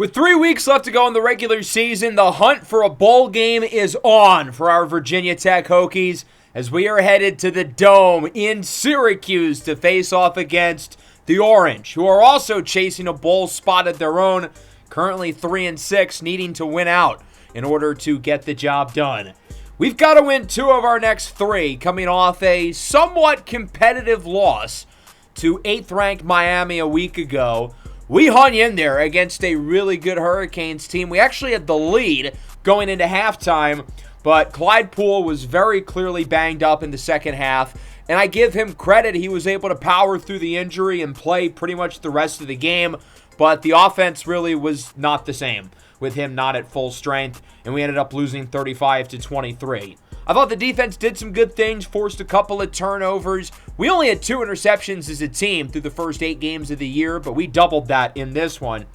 With 3 weeks left to go in the regular season, the hunt for a bowl game is on for our Virginia Tech Hokies as we are headed to the Dome in Syracuse to face off against the Orange, who are also chasing a bowl spot of their own, currently 3-6, needing to win out in order to get the job done. We've got to win 2 of our next 3, coming off a somewhat competitive loss to 8th-ranked Miami a week ago. We hung in there against a really good Hurricanes team. We actually had the lead going into halftime, but Clyde Poole was very clearly banged up in the second half, and I give him credit. He was able to power through the injury and play pretty much the rest of the game, but the offense really was not the same with him not at full strength, and we ended up losing 35-23. I thought the defense did some good things, forced a couple of turnovers. We only had 2 interceptions as a team through the first 8 games of the year, but we doubled that in this one.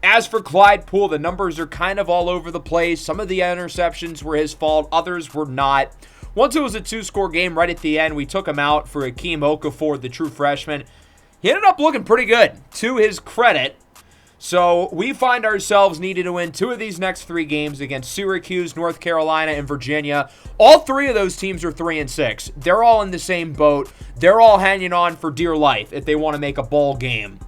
As for Clyde Poole, the numbers are kind of all over the place. Some of the interceptions were his fault, others were not. Once it was a 2-score game right at the end, we took him out for Akeem Okafor, the true freshman. He ended up looking pretty good, to his credit. So we find ourselves needing to win 2 of these next 3 games against Syracuse, North Carolina, and Virginia. All 3 of those teams are 3-6. They're all in the same boat. They're all hanging on for dear life if they want to make a bowl game.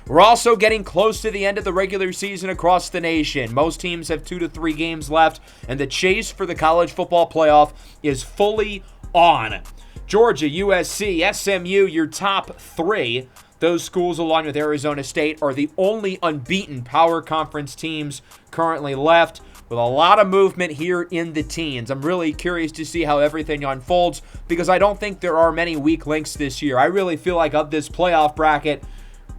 We're also getting close to the end of the regular season across the nation. Most teams have 2 to 3 games left, and the chase for the college football playoff is fully on. Georgia, USC, SMU, your top 3. Those schools, along with Arizona State, are the only unbeaten power conference teams currently left, with a lot of movement here in the teens. I'm really curious to see how everything unfolds because I don't think there are many weak links this year. I really feel like of this playoff bracket,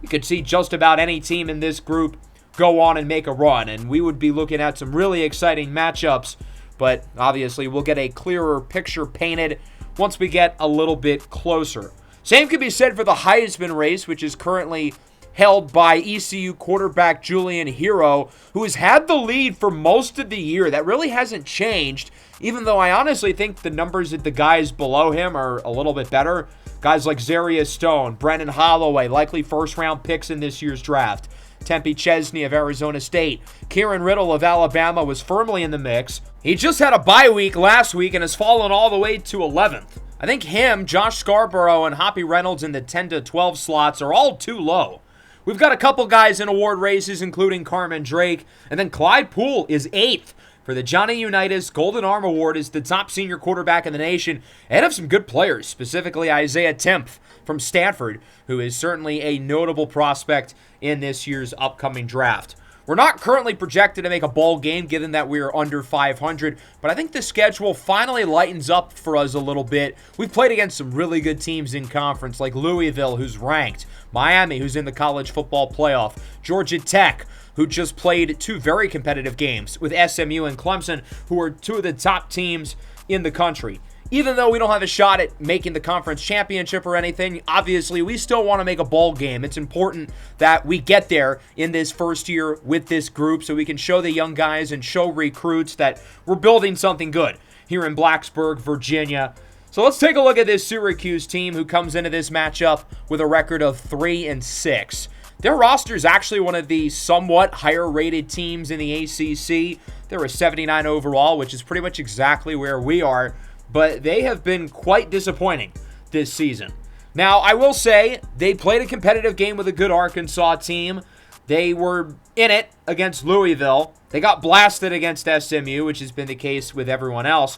you could see just about any team in this group go on and make a run, and we would be looking at some really exciting matchups, but obviously we'll get a clearer picture painted once we get a little bit closer. Same could be said for the Heisman race, which is currently held by ECU quarterback Julian Hero, who has had the lead for most of the year. That really hasn't changed, even though I honestly think the numbers that the guys below him are a little bit better. Guys like Zarius Stone, Brennan Holloway, likely first-round picks in this year's draft. Tempe Chesney of Arizona State. Kieran Riddle of Alabama was firmly in the mix. He just had a bye week last week and has fallen all the way to 11th. I think him, Josh Scarborough, and Hoppy Reynolds in the 10 to 12 slots are all too low. We've got a couple guys in award races, including Carmen Drake, and then Clyde Poole is 8th for the Johnny Unitas Golden Arm Award as the top senior quarterback in the nation, and of some good players, specifically Isaiah Timpf from Stanford, who is certainly a notable prospect in this year's upcoming draft. We're not currently projected to make a bowl game given that we are under 500, but I think the schedule finally lightens up for us a little bit. We've played against some really good teams in conference like Louisville, who's ranked, Miami, who's in the college football playoff, Georgia Tech, who just played 2 very competitive games with SMU and Clemson, who are 2 of the top teams in the country. Even though we don't have a shot at making the conference championship or anything, obviously we still want to make a bowl game. It's important that we get there in this first year with this group so we can show the young guys and show recruits that we're building something good here in Blacksburg, Virginia. So let's take a look at this Syracuse team who comes into this matchup with a record of 3-6. Their roster is actually one of the somewhat higher-rated teams in the ACC. They're a 79 overall, which is pretty much exactly where we are. But they have been quite disappointing this season. Now, I will say they played a competitive game with a good Arkansas team. They were in it against Louisville. They got blasted against SMU, which has been the case with everyone else.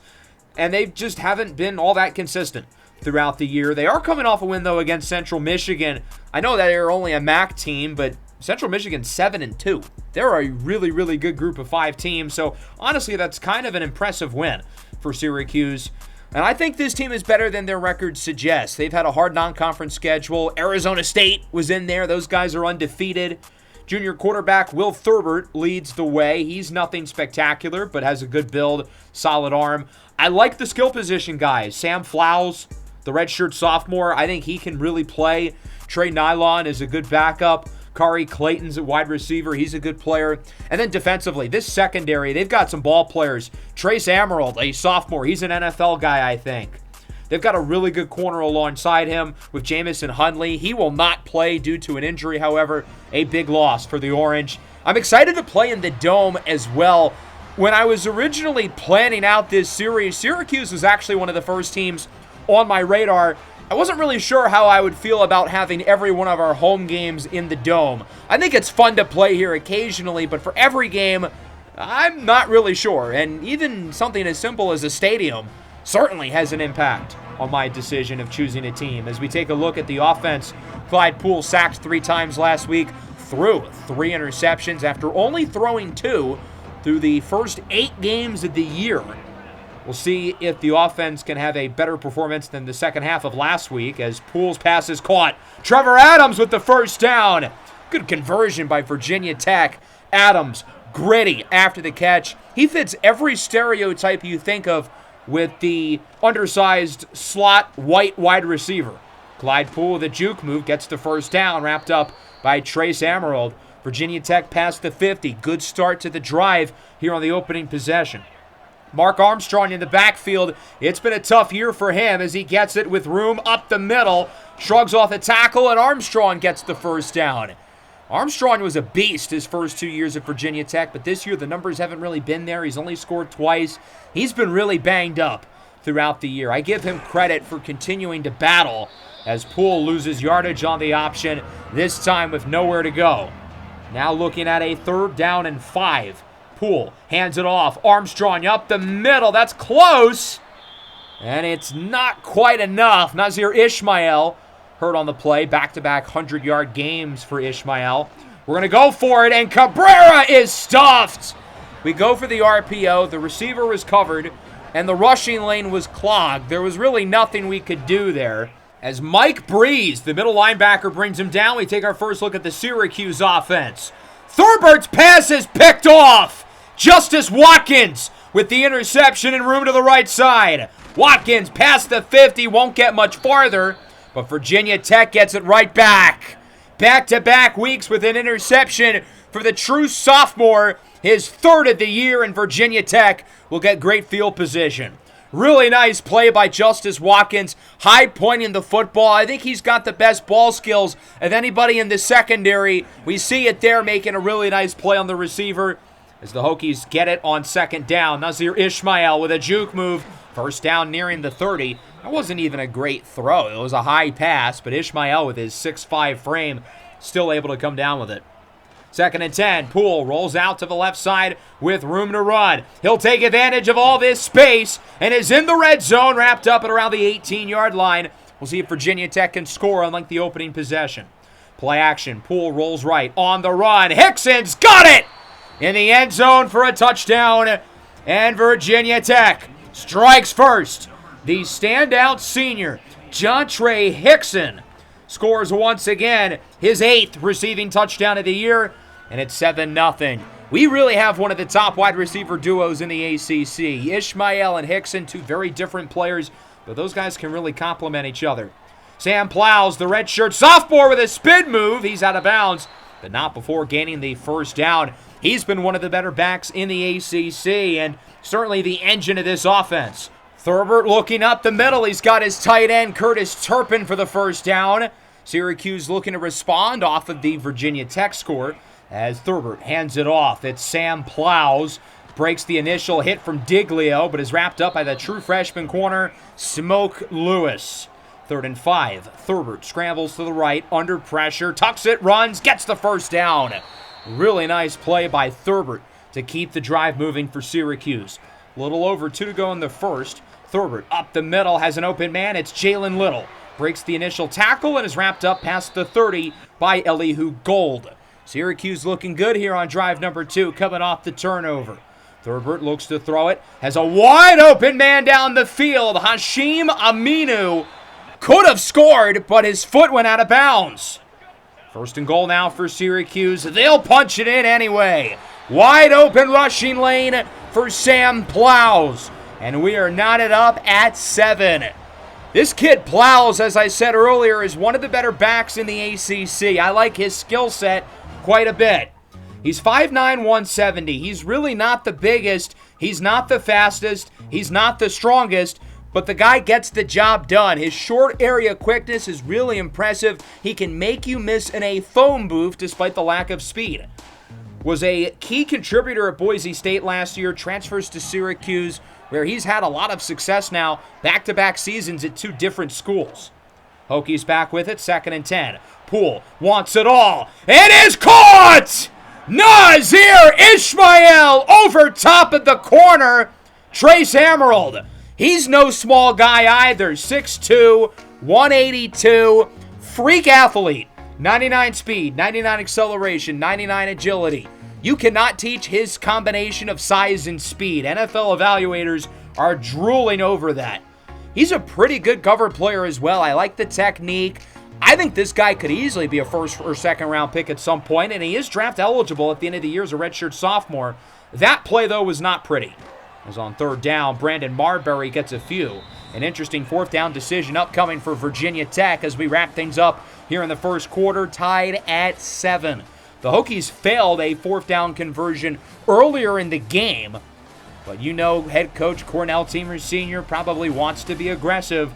And they just haven't been all that consistent throughout the year. They are coming off a win, though, against Central Michigan. I know that they're only a MAC team, but Central Michigan's 7-2. They're a really, really good group of 5 teams. So, honestly, that's kind of an impressive win for Syracuse. And I think this team is better than their record suggests. They've had a hard non-conference schedule. Arizona State was in there. Those guys are undefeated. Junior quarterback Will Thurbert leads the way. He's nothing spectacular, but has a good build, solid arm. I like the skill position guys. Sam Flowers, the redshirt sophomore, I think he can really play. Trey Nylon is a good backup. Kari Clayton's at wide receiver. He's a good player. And then defensively, this secondary, they've got some ball players. Trace Emerald, a sophomore. He's an NFL guy, I think. They've got a really good corner alongside him with Jamison Hundley. He will not play due to an injury, however, a big loss for the Orange. I'm excited to play in the Dome as well. When I was originally planning out this series, Syracuse was actually one of the first teams on my radar. I wasn't really sure how I would feel about having every one of our home games in the Dome. I think it's fun to play here occasionally, but for every game, I'm not really sure. And even something as simple as a stadium certainly has an impact on my decision of choosing a team. As we take a look at the offense, Clyde Poole sacked 3 times last week, threw 3 interceptions after only throwing 2 through the first 8 games of the year. We'll see if the offense can have a better performance than the second half of last week as Poole's pass is caught. Trevor Adams with the first down. Good conversion by Virginia Tech. Adams, gritty after the catch. He fits every stereotype you think of with the undersized slot white wide receiver. Clyde Poole with a juke move gets the first down, wrapped up by Trace Emerald. Virginia Tech past the 50. Good start to the drive here on the opening possession. Mark Armstrong in the backfield. It's been a tough year for him as he gets it with room up the middle. Shrugs off a tackle, and Armstrong gets the first down. Armstrong was a beast his first 2 years at Virginia Tech, but this year the numbers haven't really been there. He's only scored twice. He's been really banged up throughout the year. I give him credit for continuing to battle as Poole loses yardage on the option, this time with nowhere to go. Now looking at a 3rd down and 5. Poole hands it off. Armstrong up the middle. That's close. And it's not quite enough. Nazir Ishmael hurt on the play. Back-to-back 100-yard games for Ishmael. We're going to go for it, and Cabrera is stuffed. We go for the RPO. The receiver was covered, and the rushing lane was clogged. There was really nothing we could do there. As Mike Breeze, the middle linebacker, brings him down, we take our first look at the Syracuse offense. Thurbert's pass is picked off. Justice Watkins with the interception and room to the right side. Watkins past the 50, won't get much farther, but Virginia Tech gets it right back. Back-to-back weeks with an interception for the true sophomore, his 3rd of the year, and Virginia Tech will get great field position. Really nice play by Justice Watkins, high-pointing the football. I think he's got the best ball skills of anybody in the secondary. We see it there, making a really nice play on the receiver as the Hokies get it on 2nd down. Nazir Ishmael with a juke move. First down nearing the 30. That wasn't even a great throw. It was a high pass, but Ishmael with his 6'5 frame still able to come down with it. 2nd and 10. Poole rolls out to the left side with room to run. He'll take advantage of all this space and is in the red zone, wrapped up at around the 18-yard line. We'll see if Virginia Tech can score unlike the opening possession. Play action. Poole rolls right on the run. Hickson's got it in the end zone for a touchdown. And Virginia Tech strikes first. The standout senior, Jontre Hickson, scores once again, his 8th receiving touchdown of the year, and it's 7-0. We really have one of the top wide receiver duos in the ACC. Ishmael and Hickson, 2 very different players, but those guys can really complement each other. Sam Plows, the redshirt sophomore, with a spin move. He's out of bounds, but not before gaining the first down. He's been one of the better backs in the ACC and certainly the engine of this offense. Thurbert looking up the middle. He's got his tight end, Curtis Turpin, for the first down. Syracuse looking to respond off of the Virginia Tech score as Thurbert hands it off. It's Sam Plows. Breaks the initial hit from Diglio, but is wrapped up by the true freshman corner, Smoke Lewis. 3rd and 5. Thurbert scrambles to the right, under pressure, tucks it, runs, gets the first down. Really nice play by Thurbert to keep the drive moving for Syracuse. A little over 2 to go in the first. Thurbert up the middle, has an open man. It's Jalen Little. Breaks the initial tackle and is wrapped up past the 30 by Elihu Gold. Syracuse looking good here on drive number 2, coming off the turnover. Thurbert looks to throw it. Has a wide open man down the field. Hashim Aminu could have scored, but his foot went out of bounds. 1st and goal now for Syracuse. They'll punch it in anyway. Wide open rushing lane for Sam Plows. And we are knotted up at 7. This kid Plows, as I said earlier, is one of the better backs in the ACC. I like his skill set quite a bit. He's 5'9", 170. He's really not the biggest. He's not the fastest. He's not the strongest. But the guy gets the job done. His short area quickness is really impressive. He can make you miss in a phone booth despite the lack of speed. was a key contributor at Boise State last year, transfers to Syracuse, where he's had a lot of success now, back-to-back seasons at 2 different schools. Hokies back with it, 2nd and 10. Poole wants it all. It is caught! Nazir Ishmael over top of the corner. Trace Emerald. He's no small guy either. 6'2", 182, freak athlete. 99 speed, 99 acceleration, 99 agility. You cannot teach his combination of size and speed. NFL evaluators are drooling over that. He's a pretty good cover player as well. I like the technique. I think this guy could easily be a 1st or 2nd round pick at some point, and he is draft eligible at the end of the year as a redshirt sophomore. That play, though, was not pretty. As on 3rd down, Brandon Marbury gets a few. An interesting 4th down decision upcoming for Virginia Tech as we wrap things up here in the first quarter, tied at 7. The Hokies failed a 4th down conversion earlier in the game, but you know head coach Cornell Teamer Sr. probably wants to be aggressive,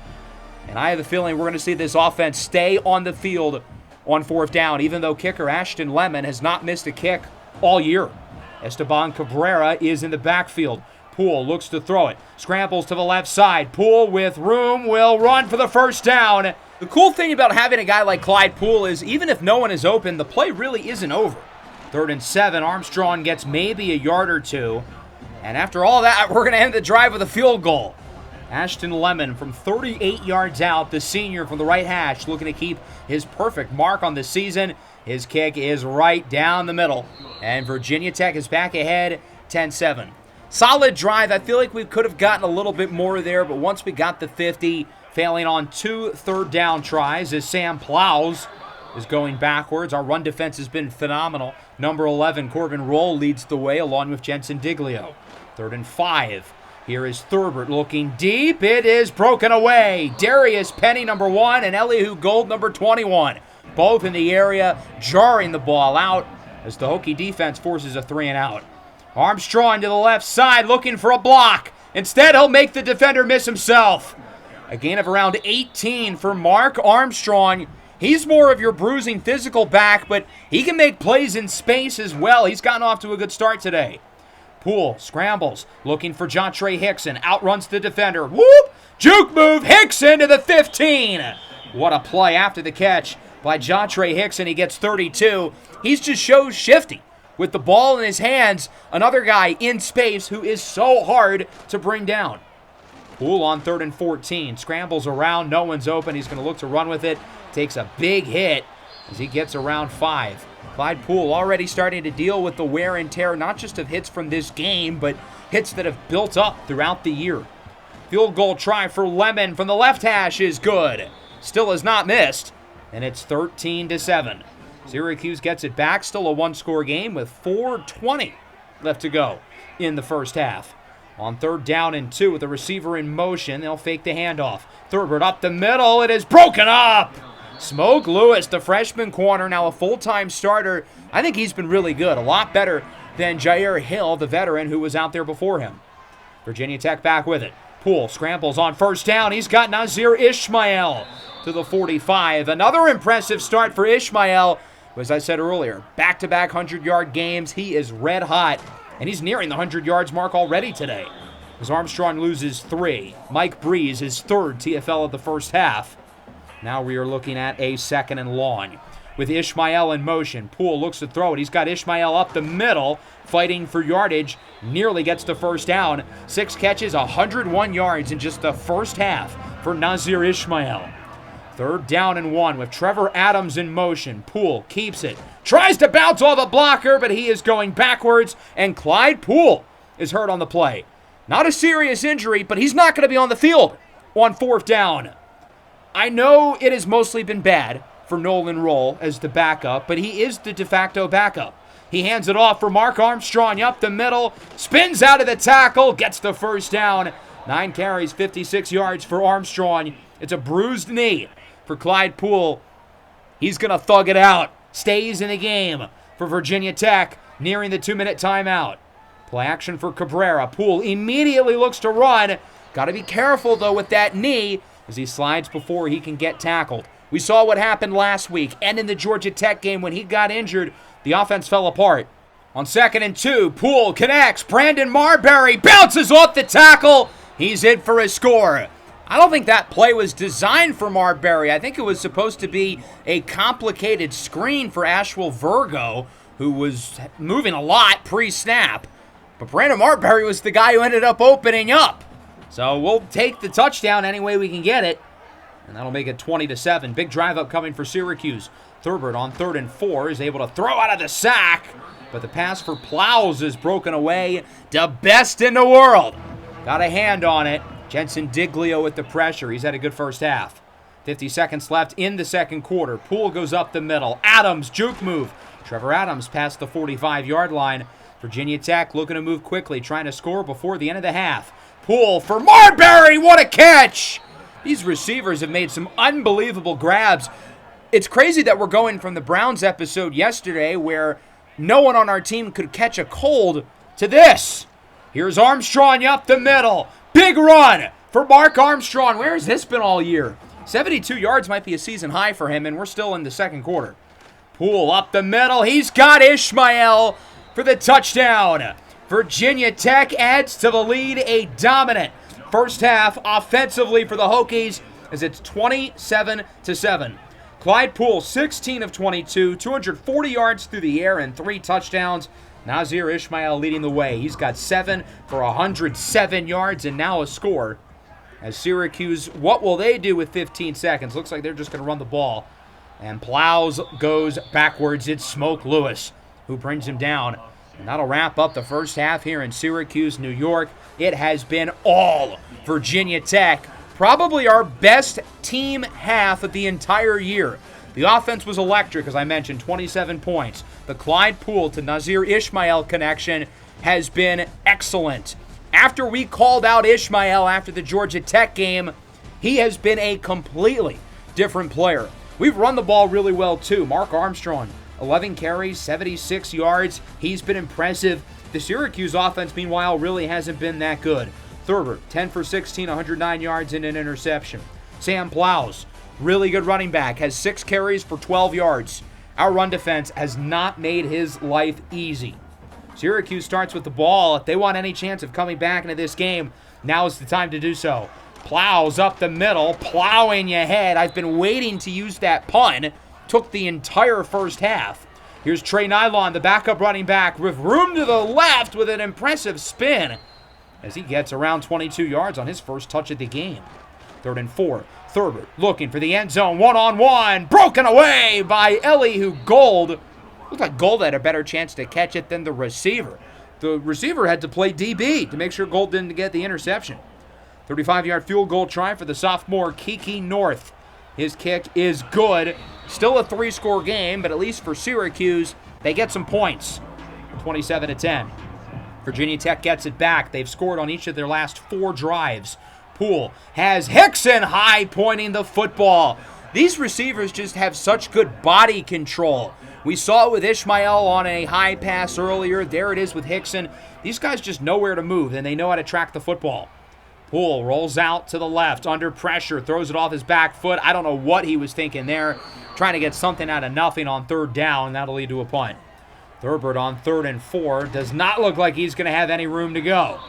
and I have a feeling we're going to see this offense stay on the field on 4th down, even though kicker Ashton Lemon has not missed a kick all year. Esteban Cabrera is in the backfield. Poole looks to throw it, scrambles to the left side. Poole with room will run for the 1st down. The cool thing about having a guy like Clyde Poole is even if no one is open, the play really isn't over. 3rd and 7, Armstrong gets maybe a yard or 2. And after all that, we're going to end the drive with a field goal. Ashton Lemon from 38 yards out, the senior from the right hash, looking to keep his perfect mark on the season. His kick is right down the middle. And Virginia Tech is back ahead, 10-7. Solid drive. I feel like we could have gotten a little bit more there, but once we got the 50, failing on 2 3rd down tries as Sam Plows is going backwards. Our run defense has been phenomenal. Number 11, Corbin Roll, leads the way along with Jensen Diglio. 3rd and 5. Here is Thurbert looking deep. It is broken away. Darius Penny, number 1, and Elihu Gold, number 21. Both in the area, jarring the ball out as the Hokie defense forces a 3 and out. Armstrong to the left side looking for a block. Instead, he'll make the defender miss himself. A gain of around 18 for Mark Armstrong. He's more of your bruising physical back, but he can make plays in space as well. He's gotten off to a good start today. Poole scrambles, looking for Jontre Hickson. Outruns the defender. Whoop! Juke move, Hickson to the 15. What a play after the catch by Jontre Hickson. He gets 32. He's just shows shifty. With the ball in his hands, another guy in space who is so hard to bring down. Poole on 3rd and 14. Scrambles around. No one's open. He's going to look to run with it. Takes a big hit as he gets around 5. Clyde Poole already starting to deal with the wear and tear, not just of hits from this game, but hits that have built up throughout the year. Field goal try for Lemon from the left hash is good. Still has not missed, and it's 13-7. Syracuse gets it back, still a 1-score game with 4:20 left to go in the first half. On 3rd down and 2 with the receiver in motion, they'll fake the handoff. Thurbert up the middle, it is broken up! Smoke Lewis, the freshman corner, now a full-time starter. I think he's been really good, a lot better than Jair Hill, the veteran who was out there before him. Virginia Tech back with it. Poole scrambles on 1st down. He's got Nazir Ishmael to the 45. Another impressive start for Ishmael. As I said earlier, back-to-back 100-yard games. He is red hot, and he's nearing the 100 yards mark already today. As Armstrong loses 3. Mike Breeze, his 3rd TFL of the first half. Now we are looking at a 2nd and long. With Ishmael in motion, Poole looks to throw it. He's got Ishmael up the middle, fighting for yardage. Nearly gets the 1st down. 6 catches, 101 yards in just the first half for Nazir Ishmael. 3rd down and 1 with Trevor Adams in motion. Poole keeps it. Tries to bounce off a blocker, but he is going backwards. And Clyde Poole is hurt on the play. Not a serious injury, but he's not going to be on the field on 4th down. I know it has mostly been bad for Nolan Roll as the backup, but he is the de facto backup. He hands it off for Mark Armstrong up the middle. Spins out of the tackle. Gets the 1st down. 9 carries, 56 yards for Armstrong. It's a bruised knee for Clyde Poole. He's going to thug it out. Stays in the game for Virginia Tech, nearing the 2-minute timeout. Play action for Cabrera. Poole immediately looks to run. Got to be careful, though, with that knee as he slides before he can get tackled. We saw what happened last week and in the Georgia Tech game when he got injured. The offense fell apart. On 2nd and 2, Poole connects. Brandon Marbury bounces off the tackle. He's in for a score. I don't think that play was designed for Marbury. I think it was supposed to be a complicated screen for Ashwell Virgo, who was moving a lot pre-snap. But Brandon Marbury was the guy who ended up opening up. So we'll take the touchdown any way we can get it. And that'll make it 20-7. Big drive up coming for Syracuse. Thurbert on 3rd and 4 is able to throw out of the sack. But the pass for Plows is broken away. The best in the world. Got a hand on it. Jensen Diglio with the pressure. He's had a good first half. 50 seconds left in the second quarter. Poole goes up the middle. Adams, juke move. Trevor Adams past the 45-yard line. Virginia Tech looking to move quickly, trying to score before the end of the half. Poole for Marbury. What a catch! These receivers have made some unbelievable grabs. It's crazy that we're going from the Browns episode yesterday where no one on our team could catch a cold to this. Here's Armstrong up the middle. Big run for Mark Armstrong. Where has this been all year? 72 yards might be a season high for him, and we're still in the second quarter. Poole up the middle. He's got Ishmael for the touchdown. Virginia Tech adds to the lead, a dominant first half offensively for the Hokies as it's 27-7. Clyde Poole, 16 of 22, 240 yards through the air and 3 touchdowns. Nazir Ishmael leading the way. He's got 7 for 107 yards and now a score. As Syracuse, what will they do with 15 seconds? Looks like they're just going to run the ball. And Plows goes backwards. It's Smoke Lewis who brings him down. And that'll wrap up the first half here in Syracuse, New York. It has been all Virginia Tech. Probably our best team half of the entire year. The offense was electric, as I mentioned, 27 points. The Clyde Poole to Nazir Ishmael connection has been excellent. After we called out Ishmael after the Georgia Tech game, he has been a completely different player. We've run the ball really well, too. Mark Armstrong, 11 carries, 76 yards. He's been impressive. The Syracuse offense, meanwhile, really hasn't been that good. Thurbert, 10 for 16, 109 yards and an interception. Sam Plows, really good running back, has 6 carries for 12 yards. Our run defense has not made his life easy. Syracuse starts with the ball. If they want any chance of coming back into this game, now is the time to do so. Plows up the middle, plowing you ahead. I've been waiting to use that pun. Took the entire first half. Here's Trey Nylon, the backup running back, with room to the left with an impressive spin as he gets around 22 yards on his first touch of the game. 3rd and 4. Thurbert looking for the end zone. One-on-one. Broken away by Elihu Gold. Looked like Gold had a better chance to catch it than the receiver. The receiver had to play DB to make sure Gold didn't get the interception. 35-yard field goal try for the sophomore Kiki North. His kick is good. Still a 3-score game, but at least for Syracuse, they get some points. 27-10. Virginia Tech gets it back. They've scored on each of their last 4 drives. Poole has Hickson high pointing the football. These receivers just have such good body control. We saw it with Ishmael on a high pass earlier. There it is with Hickson. These guys just know where to move, and they know how to track the football. Poole rolls out to the left, under pressure, throws it off his back foot. I don't know what he was thinking there. Trying to get something out of nothing on 3rd down. That'll lead to a punt. Thurbert on 3rd and 4. Does not look like he's going to have any room to go.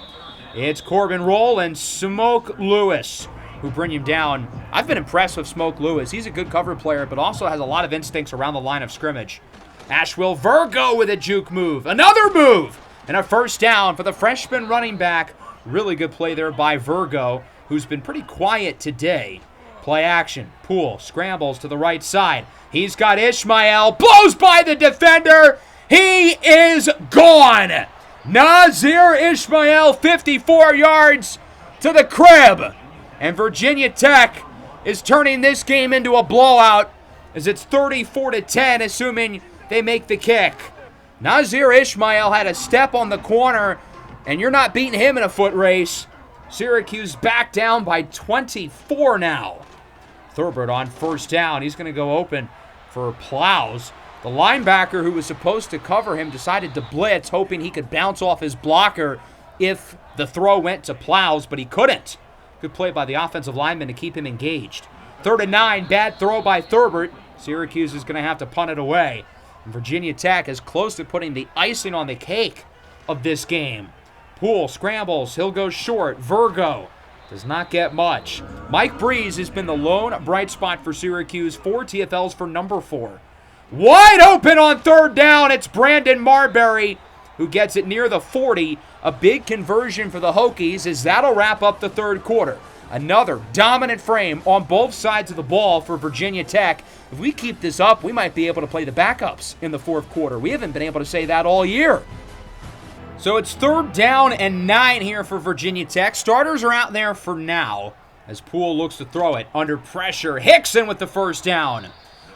It's Corbin Roll and Smoke Lewis who bring him down. I've been impressed with Smoke Lewis. He's a good cover player, but also has a lot of instincts around the line of scrimmage. Ashwell Virgo with a juke move. Another move! And a first down for the freshman running back. Really good play there by Virgo, who's been pretty quiet today. Play action. Poole scrambles to the right side. He's got Ishmael. Blows by the defender. He is gone. Nazir Ishmael, 54 yards to the crib. And Virginia Tech is turning this game into a blowout as it's 34-10, assuming they make the kick. Nazir Ishmael had a step on the corner, and you're not beating him in a foot race. Syracuse back down by 24 now. Thurbert on first down. He's going to go open for Plows. The linebacker who was supposed to cover him decided to blitz, hoping he could bounce off his blocker if the throw went to Plows, but he couldn't. Good play by the offensive lineman to keep him engaged. 3rd and 9, bad throw by Thurbert. Syracuse is going to have to punt it away. And Virginia Tech is close to putting the icing on the cake of this game. Poole scrambles. He'll go short. Virgo does not get much. Mike Breeze has been the lone bright spot for Syracuse. 4 TFLs for number 4. Wide open on third down. It's Brandon Marbury who gets it near the 40. A big conversion for the Hokies as that'll wrap up the third quarter. Another dominant frame on both sides of the ball for Virginia Tech. If we keep this up, we might be able to play the backups in the fourth quarter. We haven't been able to say that all year. So it's 3rd down and 9 here for Virginia Tech. Starters are out there for now as Poole looks to throw it under pressure. Hickson with the first down.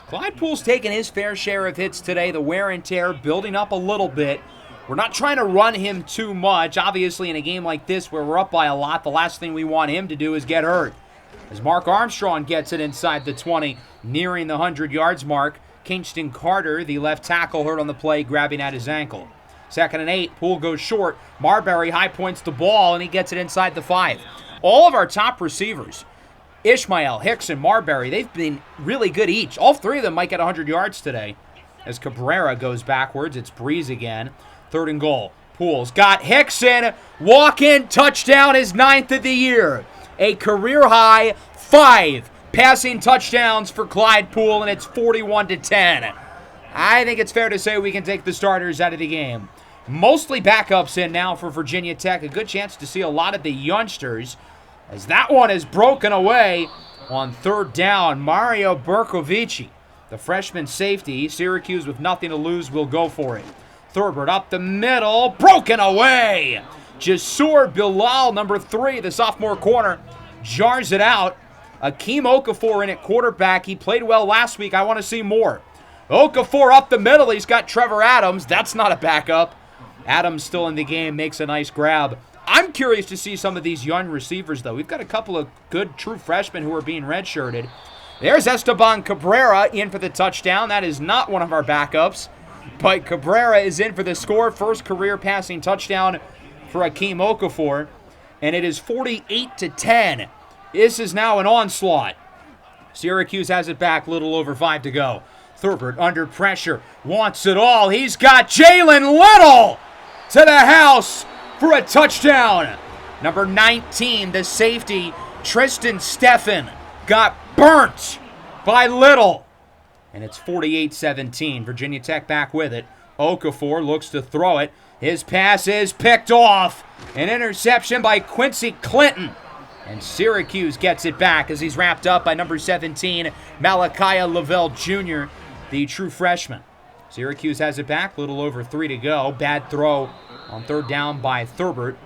Clyde Poole's taken his fair share of hits today. The wear and tear building up a little bit. We're not trying to run him too much. Obviously, in a game like this where we're up by a lot, the last thing we want him to do is get hurt. As Mark Armstrong gets it inside the 20, nearing the 100 yards mark. Kingston Carter, the left tackle, hurt on the play, grabbing at his ankle. 2nd and 8, Poole goes short. Marbury high points the ball, and he gets it inside the 5. All of our top receivers, Ishmael, Hickson, Marbury, they've been really good each. All 3 of them might get 100 yards today. As Cabrera goes backwards, it's Breeze again. 3rd and goal. Poole's got Hickson. Walk-in touchdown, his 9th of the year. A career-high 5 passing touchdowns for Clyde Poole, and it's 41-10. I think it's fair to say we can take the starters out of the game. Mostly backups in now for Virginia Tech. A good chance to see a lot of the youngsters as that one is broken away on 3rd down. Mario Berkovici, the freshman safety. Syracuse with nothing to lose will go for it. Thurbert up the middle, broken away. Jasur Bilal, number 3, the sophomore corner, jars it out. Akeem Okafor in at quarterback. He played well last week. I want to see more. Okafor up the middle. He's got Trevor Adams. That's not a backup. Adams still in the game, makes a nice grab. I'm curious to see some of these young receivers, though. We've got a couple of good true freshmen who are being redshirted. There's Esteban Cabrera in for the touchdown. That is not one of our backups. But Cabrera is in for the score. First career passing touchdown for Akeem Okafor. And it is 48-10. This is now an onslaught. Syracuse has it back, little over 5 to go. Thurbert under pressure, wants it all. He's got Jalen Little to the house for a touchdown. Number 19, the safety, Tristan Steffen, got burnt by Little. And it's 48-17. Virginia Tech back with it. Okafor looks to throw it. His pass is picked off. An interception by Quincy Clinton. And Syracuse gets it back as he's wrapped up by number 17, Malachi Lavelle Jr., the true freshman. Syracuse has it back, little over 3 to go. Bad throw on 3rd down by Thurbert.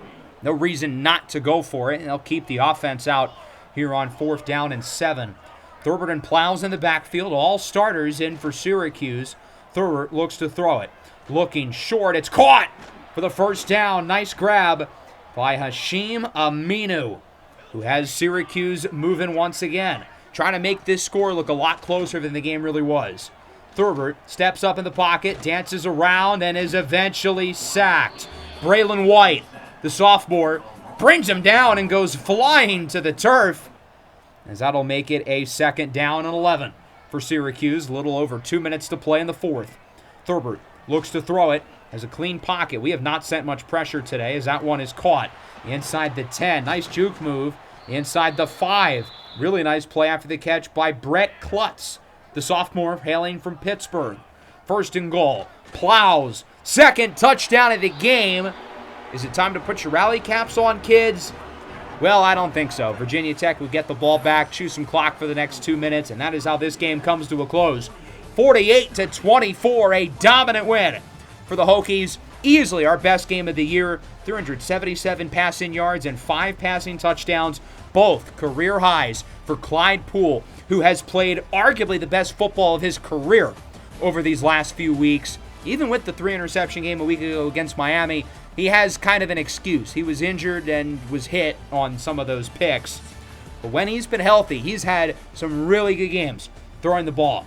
No reason not to go for it, and they'll keep the offense out here on 4th down and 7. Thurbert and Plows in the backfield, all starters in for Syracuse. Thurbert looks to throw it. Looking short, it's caught for the first down. Nice grab by Hashim Aminu, who has Syracuse moving once again. Trying to make this score look a lot closer than the game really was. Thurbert steps up in the pocket, dances around, and is eventually sacked. Braylon White, the sophomore, brings him down and goes flying to the turf, as that'll make it a 2nd down and 11 for Syracuse. A little over 2 minutes to play in the 4th. Thurbert looks to throw it. Has a clean pocket. We have not sent much pressure today as that one is caught inside the 10. Nice juke move inside the 5. Really nice play after the catch by Brett Klutz, the sophomore hailing from Pittsburgh. 1st and goal. Plows. 2nd touchdown of the game. Is it time to put your rally caps on, kids? Well, I don't think so. Virginia Tech will get the ball back, chew some clock for the next 2 minutes, and that is how this game comes to a close. 48-24, a dominant win for the Hokies. Easily our best game of the year. 377 passing yards and 5 passing touchdowns, both career highs for Clyde Poole, who has played arguably the best football of his career over these last few weeks. Even with the 3-interception game a week ago against Miami, he has kind of an excuse. He was injured and was hit on some of those picks. But when he's been healthy, he's had some really good games throwing the ball.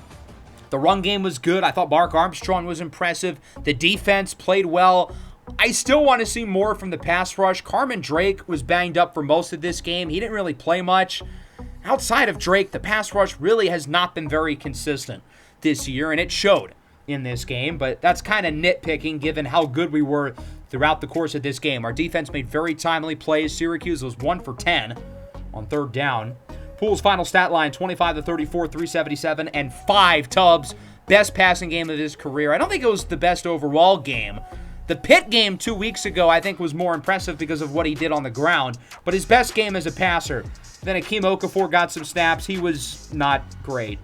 The run game was good. I thought Mark Armstrong was impressive. The defense played well. I still want to see more from the pass rush. Carmen Drake was banged up for most of this game. He didn't really play much. Outside of Drake, the pass rush really has not been very consistent this year, and it showed. in this game, but that's kind of nitpicking given how good we were throughout the course of this game. Our defense made very timely plays. Syracuse was 1 for 10 on third down. Poole's final stat line, 25 to 34, 377, and 5 tubs. Best passing game of his career. I don't think it was the best overall game. The Pitt game 2 weeks ago, I think, was more impressive because of what he did on the ground, but his best game as a passer. Then Akeem Okafor got some snaps. He was not great.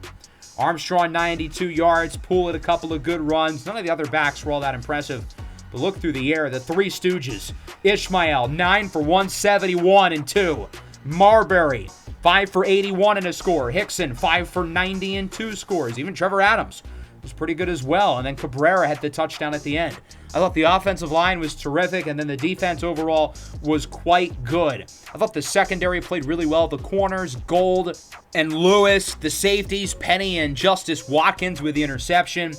Armstrong, 92 yards. Poole had a couple of good runs. None of the other backs were all that impressive. But look through the air. The Three Stooges. Ishmael, 9 for 171 and 2. Marbury, 5 for 81 and a score. Hickson, 5 for 90 and 2 scores. Even Trevor Adams was pretty good as well. And then Cabrera had the touchdown at the end. I thought the offensive line was terrific, and then the defense overall was quite good. I thought the secondary played really well. The corners, Gold and Lewis. The safeties, Penny and Justice Watkins with the interception.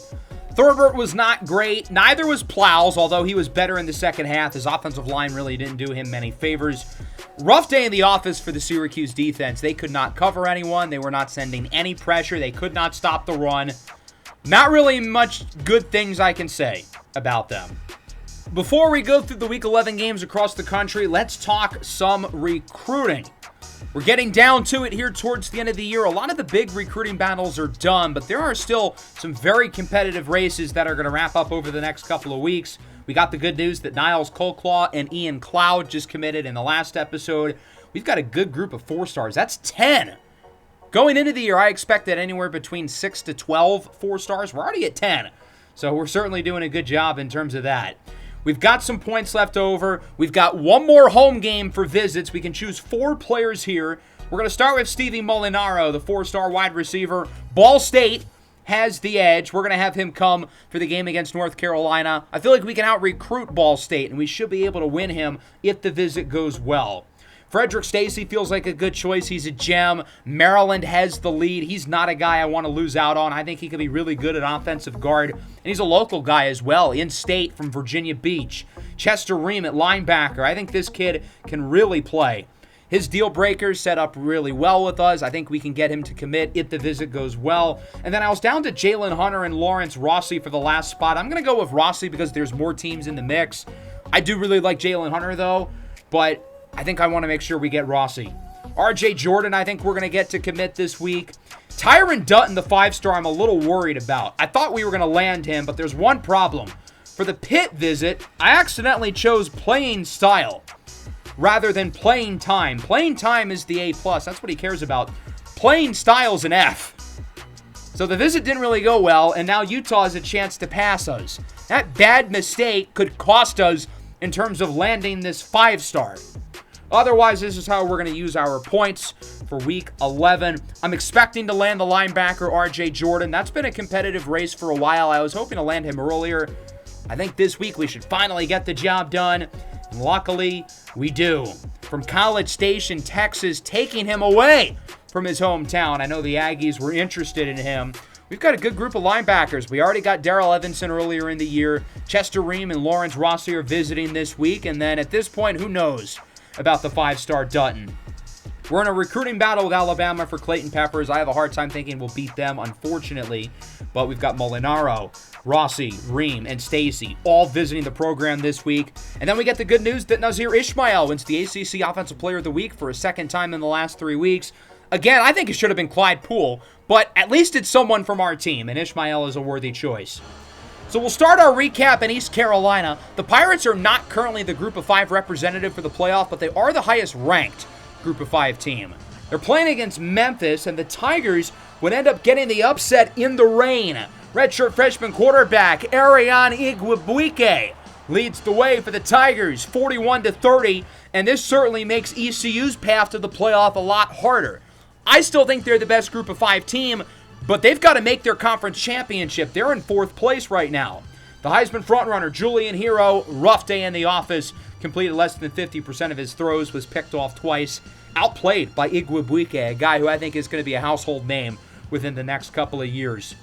Thurber was not great. Neither was Plows, although he was better in the second half. His offensive line really didn't do him many favors. Rough day in the office for the Syracuse defense. They could not cover anyone. They were not sending any pressure. They could not stop the run. Not really much good things I can say about them. Before we go through the Week 11 games across the country, let's talk some recruiting. We're getting down to it here towards the end of the year. A lot of the big recruiting battles are done, but there are still some very competitive races that are going to wrap up over the next couple of weeks. We got the good news that Niles Colclaw and Ian Cloud just committed in the last episode. We've got a good group of 4-stars. That's 10. Going into the year, I expected anywhere between 6 to 12 4-stars. We're already at 10. So we're certainly doing a good job in terms of that. We've got some points left over. We've got one more home game for visits. We can choose 4 players here. We're going to start with Stevie Molinaro, the 4-star wide receiver. Ball State has the edge. We're going to have him come for the game against North Carolina. I feel like we can out-recruit Ball State, and we should be able to win him if the visit goes well. Frederick Stacy feels like a good choice. He's a gem. Maryland has the lead. He's not a guy I want to lose out on. I think he could be really good at offensive guard. And he's a local guy as well, in-state from Virginia Beach. Chester Ream at linebacker. I think this kid can really play. His deal breakers set up really well with us. I think we can get him to commit if the visit goes well. And then I was down to Jalen Hunter and Lawrence Rossi for the last spot. I'm going to go with Rossi because there's more teams in the mix. I do really like Jalen Hunter, though, but I think I want to make sure we get Rossi. RJ Jordan, I think we're going to get to commit this week. Tyron Dutton, the 5-star, I'm a little worried about. I thought we were going to land him, but there's one problem. For the Pitt visit, I accidentally chose playing style rather than playing time. Playing time is the A+. That's what he cares about. Playing style is an F. So the visit didn't really go well, and now Utah has a chance to pass us. That bad mistake could cost us in terms of landing this 5-star. Otherwise, this is how we're going to use our points for Week 11. I'm expecting to land the linebacker, RJ Jordan. That's been a competitive race for a while. I was hoping to land him earlier. I think this week we should finally get the job done. And luckily, we do. From College Station, Texas, taking him away from his hometown. I know the Aggies were interested in him. We've got a good group of linebackers. We already got Darrell Evanson earlier in the year. Chester Ream and Lawrence Rossi are visiting this week. And then at this point, who knows about the 5-star Dutton. We're in a recruiting battle with Alabama for Clayton Peppers. I have a hard time thinking we'll beat them, unfortunately. But we've got Molinaro, Rossi, Ream, and Stacy all visiting the program this week. And then we get the good news that Nazir Ishmael wins the ACC Offensive Player of the Week for a second time in the last 3 weeks. Again, I think it should have been Clyde Poole, but at least it's someone from our team, and Ishmael is a worthy choice. So we'll start our recap in East Carolina. The Pirates are not currently the Group of 5 representative for the playoff, but they are the highest ranked Group of 5 team. They're playing against Memphis, and the Tigers would end up getting the upset in the rain. Redshirt freshman quarterback Ariane Igwebuike leads the way for the Tigers, 41-30, and this certainly makes ECU's path to the playoff a lot harder. I still think they're the best Group of 5 team, but they've got to make their conference championship. They're in 4th place right now. The Heisman frontrunner, Julian Hero, rough day in the office, completed less than 50% of his throws, was picked off twice. Outplayed by Igwebuike, a guy who I think is going to be a household name within the next couple of years.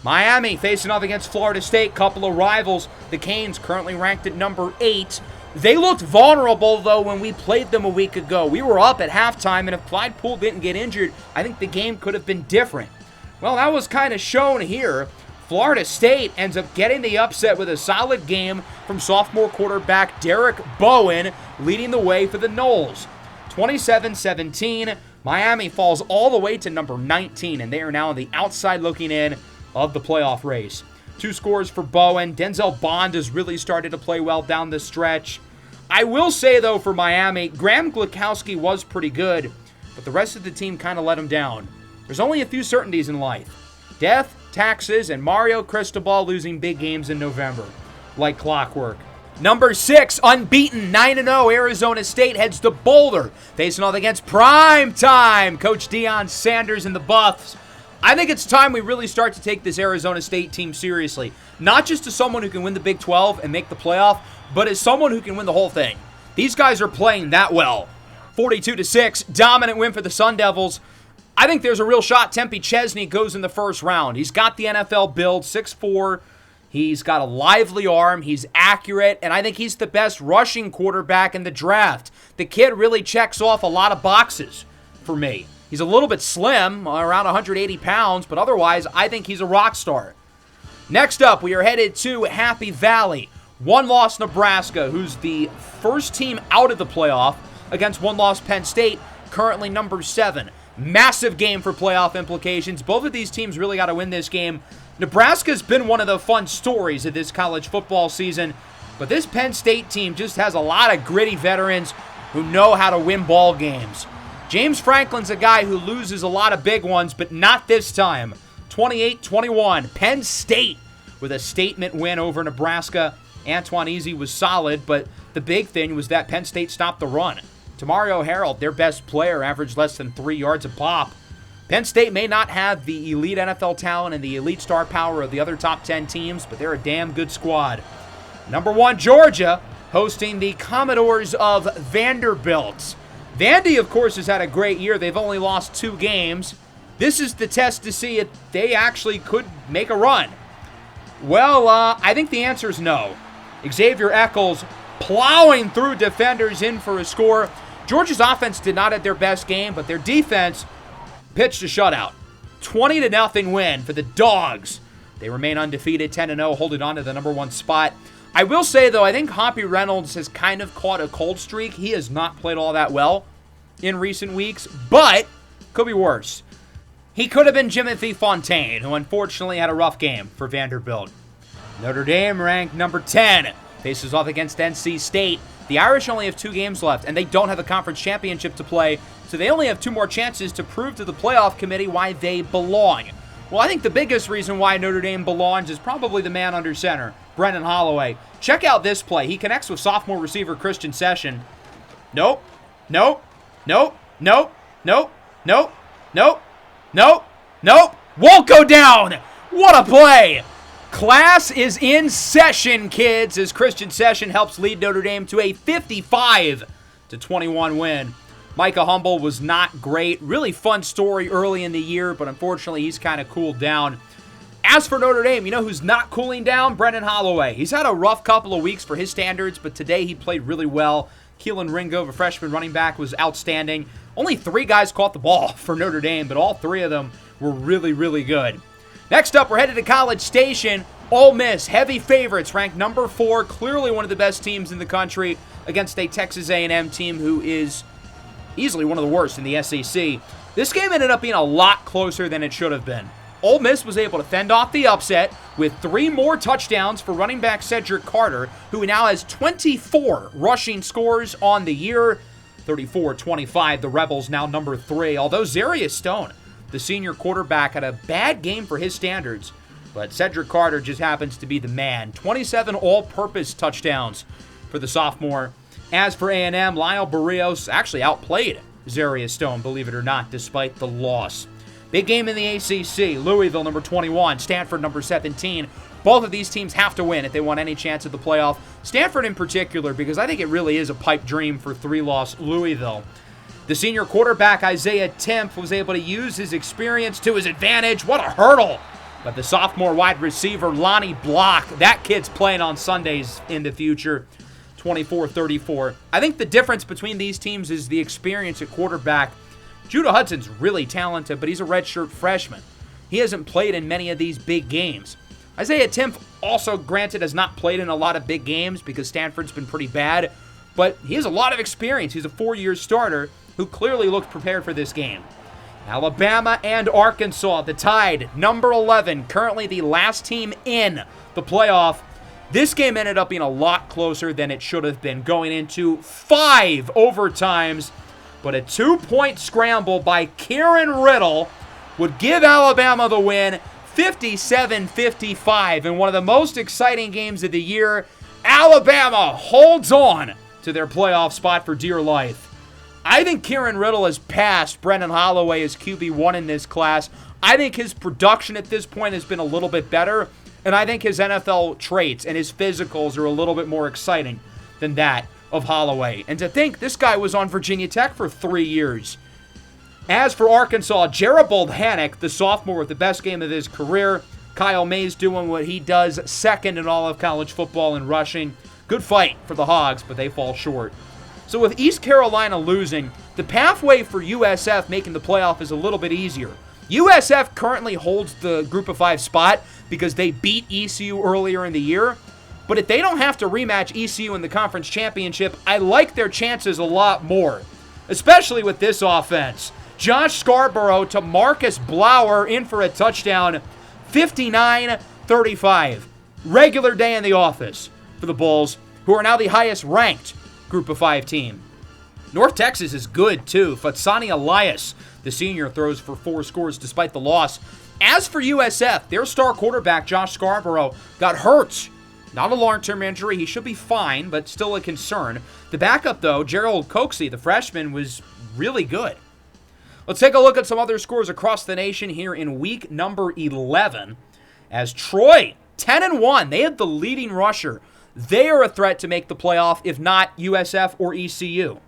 Miami facing off against Florida State, couple of rivals. The Canes currently ranked at number 8. They looked vulnerable, though, when we played them a week ago. We were up at halftime, and if Clyde Poole didn't get injured, I think the game could have been different. Well, that was kind of shown here. Florida State ends up getting the upset with a solid game from sophomore quarterback Derek Bowen, leading the way for the Noles. 27-17, Miami falls all the way to number 19, and they are now on the outside looking in of the playoff race. 2 scores for Bowen. Denzel Bond has really started to play well down the stretch. I will say, though, for Miami, Graham Glikowski was pretty good, but the rest of the team kind of let him down. There's only a few certainties in life: death, taxes, and Mario Cristobal losing big games in November, like clockwork. Number 6, unbeaten, 9-0, Arizona State heads to Boulder, facing off against prime time Coach Deion Sanders and the Buffs. I think it's time we really start to take this Arizona State team seriously, not just as someone who can win the Big 12 and make the playoff, but as someone who can win the whole thing. These guys are playing that well. 42-6, dominant win for the Sun Devils. I think there's a real shot Tempe Chesney goes in the first round. He's got the NFL build, 6'4". He's got a lively arm. He's accurate, and I think he's the best rushing quarterback in the draft. The kid really checks off a lot of boxes for me. He's a little bit slim, around 180 pounds, but otherwise, I think he's a rock star. Next up, we are headed to Happy Valley. 1-loss Nebraska, who's the first team out of the playoff, against 1-loss Penn State, currently number 7. Massive game for playoff implications. Both of these teams really got to win this game. Nebraska's been one of the fun stories of this college football season, but this Penn State team just has a lot of gritty veterans who know how to win ball games. James Franklin's a guy who loses a lot of big ones, but not this time. 28-21, Penn State with a statement win over Nebraska. Antoine Easy was solid, but the big thing was that Penn State stopped the run. Tamario Harold, their best player, averaged less than 3 yards a pop. Penn State may not have the elite NFL talent and the elite star power of the other top 10 teams, but they're a damn good squad. Number 1, Georgia, hosting the Commodores of Vanderbilt. Vandy, of course, has had a great year. They've only lost 2 games. This is the test to see if they actually could make a run. Well, I think the answer is no. Xavier Eccles plowing through defenders in for a score. Georgia's offense did not have their best game, but their defense pitched a shutout. 20-0 win for the Dogs. They remain undefeated, 10-0, holding on to the number 1 spot. I will say, though, I think Hoppy Reynolds has kind of caught a cold streak. He has not played all that well in recent weeks, but could be worse. He could have been Jimothy Fontaine, who unfortunately had a rough game for Vanderbilt. Notre Dame, ranked number 10, faces off against NC State. The Irish only have 2 games left, and they don't have the conference championship to play, so they only have 2 more chances to prove to the playoff committee why they belong. Well, I think the biggest reason why Notre Dame belongs is probably the man under center, Brendan Holloway. Check out this play. He connects with sophomore receiver Christian Session. Nope. Nope. Nope. Nope. Nope. Nope. Nope. Nope. Nope. Won't go down. What a play. Class is in session, kids, as Christian Session helps lead Notre Dame to a 55-21 win. Micah Humble was not great. Really fun story early in the year, but unfortunately he's kind of cooled down. As for Notre Dame, you know who's not cooling down? Brendan Holloway. He's had a rough couple of weeks for his standards, but today he played really well. Keelan Ringo, the freshman running back, was outstanding. Only 3 guys caught the ball for Notre Dame, but all 3 of them were really, really good. Next up, we're headed to College Station. Ole Miss, heavy favorites, ranked number 4, clearly one of the best teams in the country, against a Texas A&M team who is easily one of the worst in the SEC. This game ended up being a lot closer than it should have been. Ole Miss was able to fend off the upset with 3 more touchdowns for running back Cedric Carter, who now has 24 rushing scores on the year. 34-25, the Rebels now number 3. Although Zarius Stone, the senior quarterback, had a bad game for his standards, but Cedric Carter just happens to be the man. 27 all-purpose touchdowns for the sophomore. As for A&M, Lyle Barrios actually outplayed Zarius Stone, believe it or not, despite the loss. Big game in the ACC. Louisville, number 21. Stanford, number 17. Both of these teams have to win if they want any chance at the playoff. Stanford in particular, because I think it really is a pipe dream for 3-loss Louisville. The senior quarterback, Isaiah Timp, was able to use his experience to his advantage. What a hurdle! But the sophomore wide receiver, Lonnie Block, that kid's playing on Sundays in the future. 24-34. I think the difference between these teams is the experience at quarterback. Judah Hudson's really talented, but he's a redshirt freshman. He hasn't played in many of these big games. Isaiah Timpf also, granted, has not played in a lot of big games because Stanford's been pretty bad, but he has a lot of experience. He's a 4-year starter who clearly looked prepared for this game. Alabama and Arkansas, the Tide, number 11, currently the last team in the playoff. This game ended up being a lot closer than it should have been, going into 5 overtimes, but a 2-point scramble by Kieran Riddle would give Alabama the win, 57-55. In one of the most exciting games of the year, Alabama holds on to their playoff spot for dear life. I think Kieran Riddle has passed Brendan Holloway as QB1 in this class. I think his production at this point has been a little bit better, and I think his NFL traits and his physicals are a little bit more exciting than that of Holloway. And to think this guy was on Virginia Tech for 3 years. As for Arkansas, Jerebold Hannock, the sophomore with the best game of his career. Kyle Mays doing what he does second in all of college football in rushing. Good fight for the Hogs, but they fall short. So with East Carolina losing, the pathway for USF making the playoff is a little bit easier. USF currently holds the Group of 5 spot because they beat ECU earlier in the year. But if they don't have to rematch ECU in the conference championship, I like their chances a lot more, especially with this offense. Josh Scarborough to Marcus Blower in for a touchdown, 59-35. Regular day in the office for the Bulls, who are now the highest ranked Group of 5 team. North Texas is good too. Fatsani Elias, the senior, throws for 4 scores despite the loss. As for USF, their star quarterback Josh Scarborough got hurt. Not a long-term injury. He should be fine, but still a concern. The backup, though, Gerald Coxey, the freshman, was really good. Let's take a look at some other scores across the nation here in week number 11. As Troy, 10-1, they had the leading rusher. They are a threat to make the playoff, if not USF or ECU.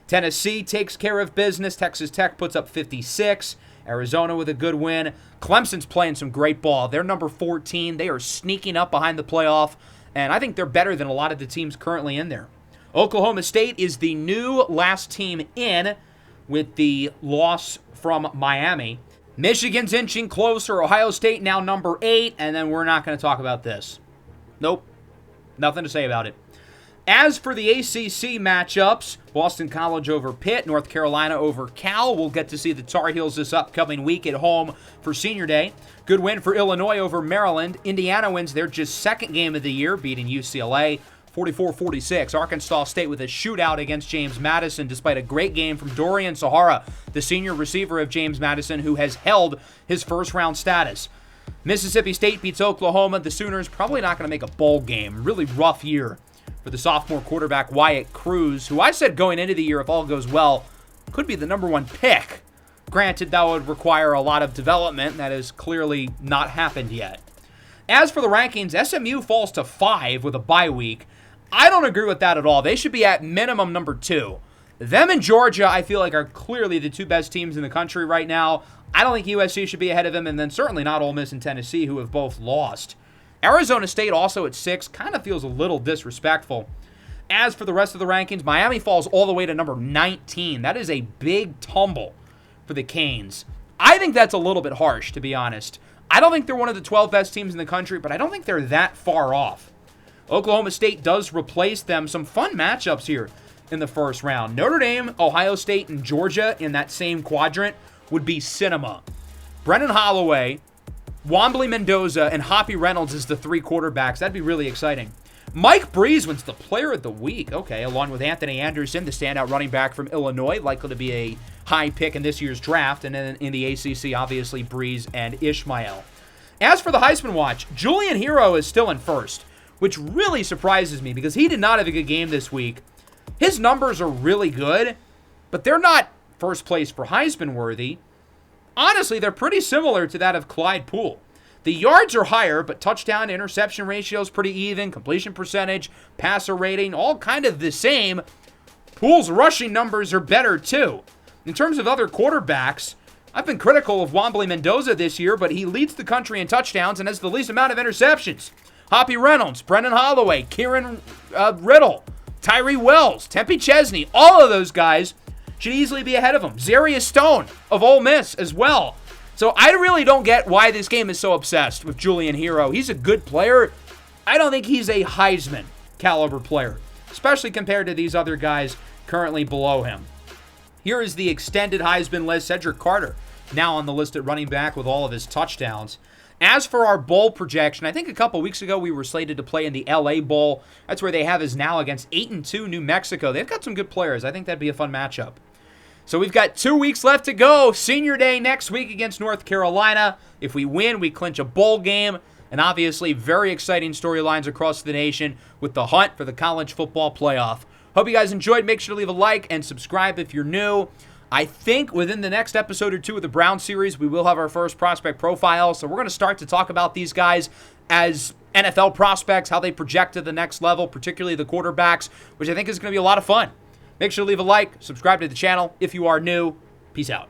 Tennessee takes care of business. Texas Tech puts up 56. Arizona with a good win. Clemson's playing some great ball. They're number 14. They are sneaking up behind the playoff, and I think they're better than a lot of the teams currently in there. Oklahoma State is the new last team in with the loss from Miami. Michigan's inching closer. Ohio State now number 8, and then we're not going to talk about this. Nope. Nothing to say about it. As for the ACC matchups, Boston College over Pitt, North Carolina over Cal. We'll get to see the Tar Heels this upcoming week at home for Senior Day. Good win for Illinois over Maryland. Indiana wins their just second game of the year, beating UCLA 44-46. Arkansas State with a shootout against James Madison, despite a great game from Dorian Sahara, the senior receiver of James Madison, who has held his first-round status. Mississippi State beats Oklahoma. The Sooners probably not going to make a bowl game. Really rough year for the sophomore quarterback Wyatt Cruz, who I said going into the year, if all goes well, could be the number 1 pick. Granted, that would require a lot of development. That has clearly not happened yet. As for the rankings, SMU falls to 5 with a bye week. I don't agree with that at all. They should be at minimum number 2. Them and Georgia, I feel like, are clearly the 2 best teams in the country right now. I don't think USC should be ahead of them, and then certainly not Ole Miss and Tennessee, who have both lost. Arizona State also at 6, kind of feels a little disrespectful. As for the rest of the rankings, Miami falls all the way to number 19. That is a big tumble for the Canes. I think that's a little bit harsh, to be honest. I don't think they're one of the 12 best teams in the country, but I don't think they're that far off. Oklahoma State does replace them. Some fun matchups here in the first round. Notre Dame, Ohio State, and Georgia in that same quadrant would be cinema. Brennan Holloway, Wambly Mendoza, and Hoppy Reynolds as the 3 quarterbacks. That'd be really exciting. Mike Breeze wins the Player of the Week. Okay, along with Anthony Anderson, the standout running back from Illinois, likely to be a high pick in this year's draft. And then in the ACC, obviously, Breeze and Ishmael. As for the Heisman watch, Julian Hero is still in first, which really surprises me because he did not have a good game this week. His numbers are really good, but they're not first place for Heisman worthy. Honestly, they're pretty similar to that of Clyde Poole. The yards are higher, but touchdown to interception ratio is pretty even. Completion percentage, passer rating, all kind of the same. Poole's rushing numbers are better too. In terms of other quarterbacks, I've been critical of Wambly Mendoza this year, but he leads the country in touchdowns and has the least amount of interceptions. Hoppy Reynolds, Brendan Holloway, Kieran Riddle, Tyree Wells, Tempe Chesney, all of those guys should easily be ahead of him. Zarius Stone of Ole Miss as well. So I really don't get why this game is so obsessed with Julian Hero. He's a good player. I don't think he's a Heisman caliber player, especially compared to these other guys currently below him. Here is the extended Heisman list. Cedric Carter now on the list at running back with all of his touchdowns. As for our bowl projection, I think a couple weeks ago we were slated to play in the LA Bowl. That's where they have us now against 8-2 New Mexico. They've got some good players. I think that'd be a fun matchup. So we've got 2 weeks left to go. Senior Day next week against North Carolina. If we win, we clinch a bowl game. And obviously, very exciting storylines across the nation with the hunt for the college football playoff. Hope you guys enjoyed. Make sure to leave a like and subscribe if you're new. I think within the next episode or two of the Brown series, we will have our first prospect profile. So we're going to start to talk about these guys as NFL prospects, how they project to the next level, particularly the quarterbacks, which I think is going to be a lot of fun. Make sure to leave a like, subscribe to the channel if you are new. Peace out.